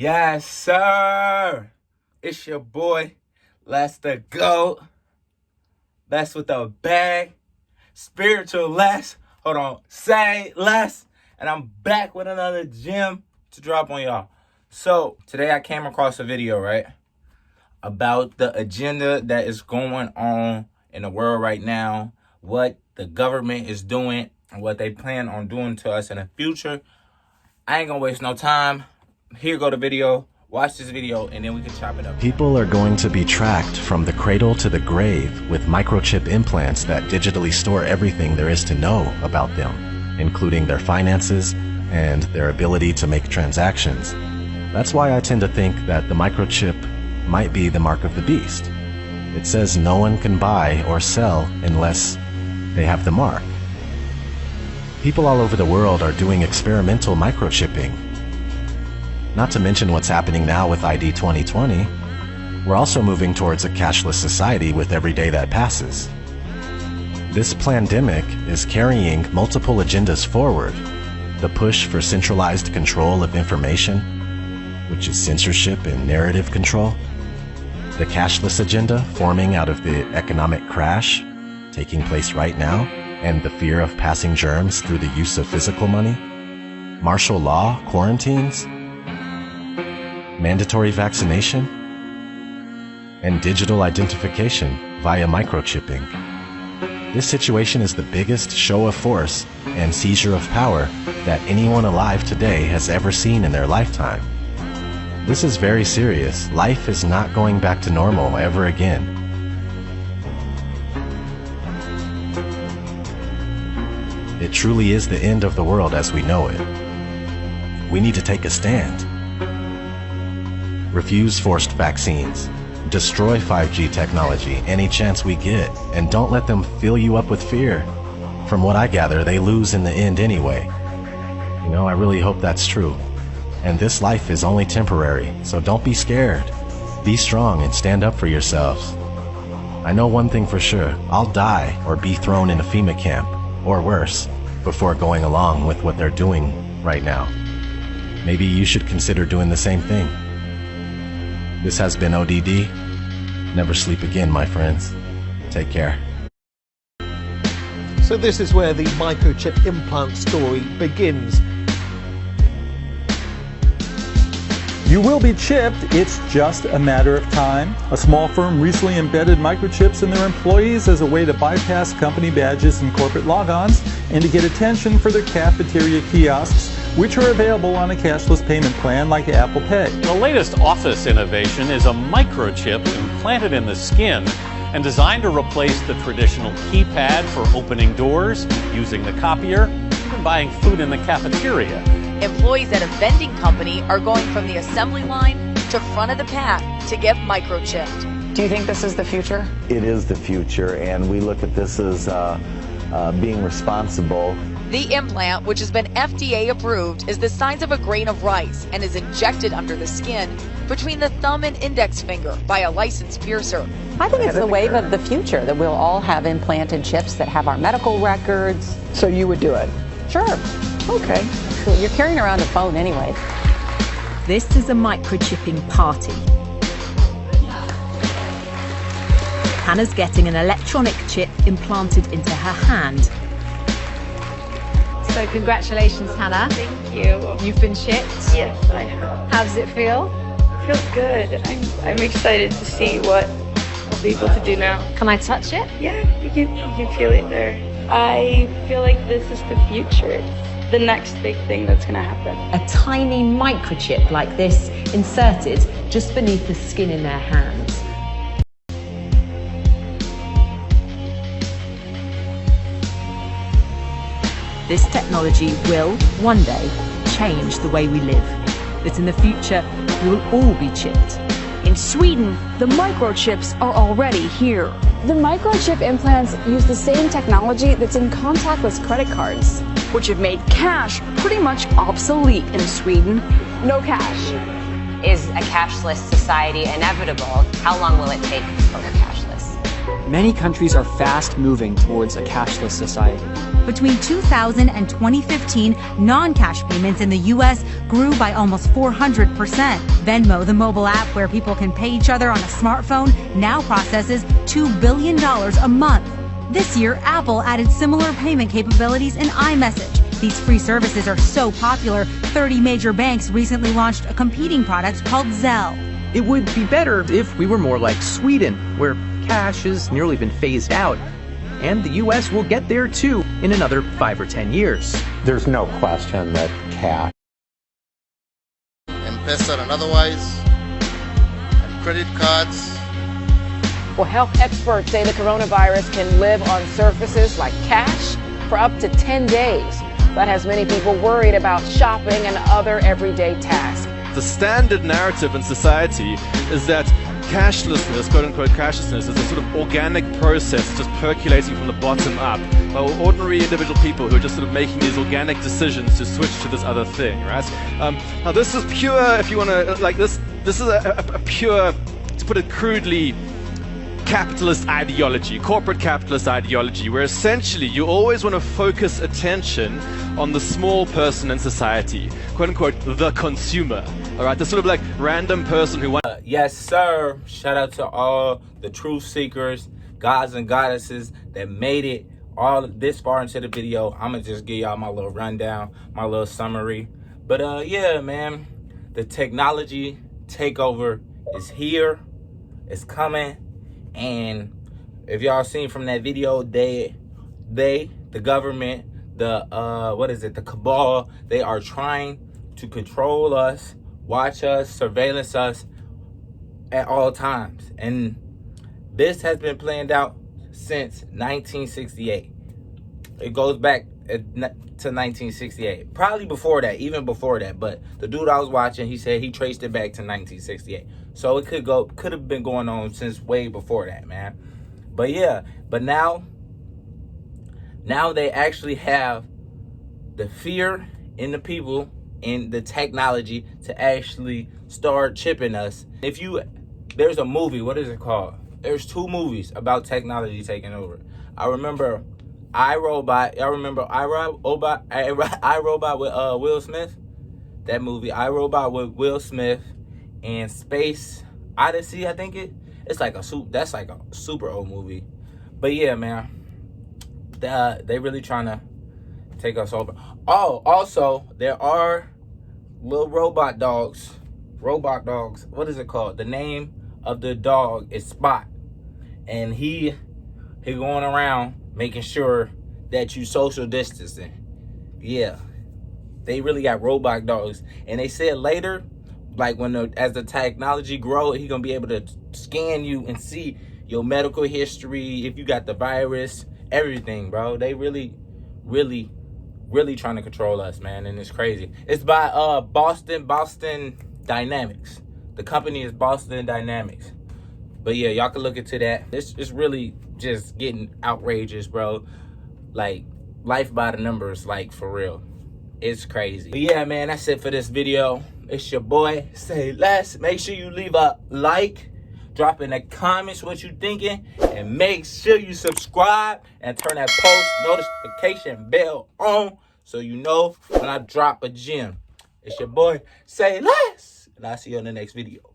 Yes, sir. It's your boy, Les the GOAT. Les with a bag. Spiritual Les. Hold on. Say less. And I'm back with another gem to drop on y'all. So, today I came across a video, right? About the agenda that is going on in the world right now. What the government is doing and what they plan on doing to us in the future. I ain't gonna waste no time. Here go the video. Watch this video and then we can chop it up. People are going to be tracked from the cradle to the grave with microchip implants that digitally store everything there is to know about them, including their finances and their ability to make transactions. That's why I tend to think that the microchip might be the mark of the beast. It says no one can buy or sell unless they have the mark. People all over the world are doing experimental microchipping. Not to mention what's happening now with ID 2020, we're also moving towards a cashless society with every day that passes. This pandemic is carrying multiple agendas forward. The push for centralized control of information, which is censorship and narrative control. The cashless agenda forming out of the economic crash taking place right now, and the fear of passing germs through the use of physical money. Martial law quarantines, mandatory vaccination, and digital identification via microchipping. This situation is the biggest show of force and seizure of power that anyone alive today has ever seen in their lifetime. This is very serious. Life is not going back to normal ever again. It truly is the end of the world as we know it. We need to take a stand. Refuse forced vaccines. Destroy 5G technology any chance we get, and don't let them fill you up with fear. From what I gather, they lose in the end anyway. You know, I really hope that's true. And this life is only temporary, so don't be scared. Be strong and stand up for yourselves. I know one thing for sure, I'll die or be thrown in a FEMA camp, or worse, before going along with what they're doing right now. Maybe you should consider doing the same thing. This has been ODD. Never sleep again, my friends. Take care. So this is where the microchip implant story begins. You will be chipped, it's just a matter of time. A small firm recently embedded microchips in their employees as a way to bypass company badges and corporate logons and to get attention for their cafeteria kiosks, which are available on a cashless payment plan like Apple Pay. The latest office innovation is a microchip implanted in the skin and designed to replace the traditional keypad for opening doors, using the copier, and buying food in the cafeteria. Employees at a vending company are going from the assembly line to front of the pack to get microchipped. Do you think this is the future? It is the future, and we look at this as being responsible. The implant, which has been FDA approved, is the size of a grain of rice and is injected under the skin between the thumb and index finger by a licensed piercer. I think it's the wave of the future that we'll all have implanted chips that have our medical records. So you would do it? Sure. Okay. You're carrying around a phone anyway. This is a microchipping party. Hannah's getting an electronic chip implanted into her hand. So congratulations, Hannah. Thank you. You've been chipped? Yes, I have. How does it feel? It feels good. I'm excited to see what I'll be able to do now. Can I touch it? Yeah, you can feel it there. I feel like this is the future. The next big thing that's going to happen. A tiny microchip like this inserted just beneath the skin in their hands. This technology will, one day, change the way we live. That in the future, we will all be chipped. In Sweden, the microchips are already here. The microchip implants use the same technology that's in contactless credit cards, which have made cash pretty much obsolete in Sweden. No cash. Is a cashless society inevitable? How long will it take before we're cashless? Many countries are fast moving towards a cashless society. Between 2000 and 2015, non-cash payments in the U.S. grew by almost 400%. Venmo, the mobile app where people can pay each other on a smartphone, now processes $2 billion a month. This year, Apple added similar payment capabilities in iMessage. These free services are so popular, 30 major banks recently launched a competing product called Zelle. It would be better if we were more like Sweden, where cash has nearly been phased out. And the U.S. will get there too in another 5 or 10 years. There's no question that cash M-Pesa and otherwise, and credit cards. Well, health experts say the coronavirus can live on surfaces like cash for up to 10 days. That has many people worried about shopping and other everyday tasks. The standard narrative in society is that cashlessness, quote-unquote cashlessness, is a sort of organic process just percolating from the bottom up by ordinary individual people who are just sort of making these organic decisions to switch to this other thing, right? Now this is pure, if you want to, like this is a pure, to put it crudely, capitalist ideology, corporate capitalist ideology, where essentially you always want to focus attention on the small person in society, quote unquote, the consumer. All right, the sort of like random person who wants. Yes, sir. Shout out to all the truth seekers, gods and goddesses that made it all this far into the video. I'm gonna just give y'all my little rundown, my little summary. But yeah, man, the technology takeover is here. It's coming. And if y'all seen from that video, the government, the cabal, they are trying to control us, watch us, surveillance us at all times. And this has been planned out since 1968. It goes back to 1968. Probably before that, even before that. But the dude I was watching, he said he traced it back to 1968. So it could have been going on since way before that, man. But yeah, but now they actually have the fear in the people and the technology to actually start chipping us. There's a movie, what is it called? There's 2 movies about technology taking over. I remember iRobot. Y'all remember iRobot with Will Smith? That movie, iRobot with Will Smith. And Space Odyssey, I think it's like that's like a super old movie. But yeah, man, they really trying to take us over. Oh, also there are little robot dogs. What is it called? The name of the dog is Spot, and he going around making sure that you social distancing. Yeah, they really got robot dogs, and they said later, like as the technology grow, he gonna be able to scan you and see your medical history, if you got the virus, everything, bro. They really trying to control us, man, and it's crazy. It's by Boston Dynamics. The company is Boston Dynamics. But yeah, y'all can look into that. It's really just getting outrageous, bro. Like life by the numbers, like for real. It's crazy. But yeah, man, that's it for this video. It's your boy, Say Less. Make sure you leave a like, drop in the comments what you thinking, and make sure you subscribe and turn that post notification bell on so you know when I drop a gem. It's your boy, Say Less, and I'll see you in the next video.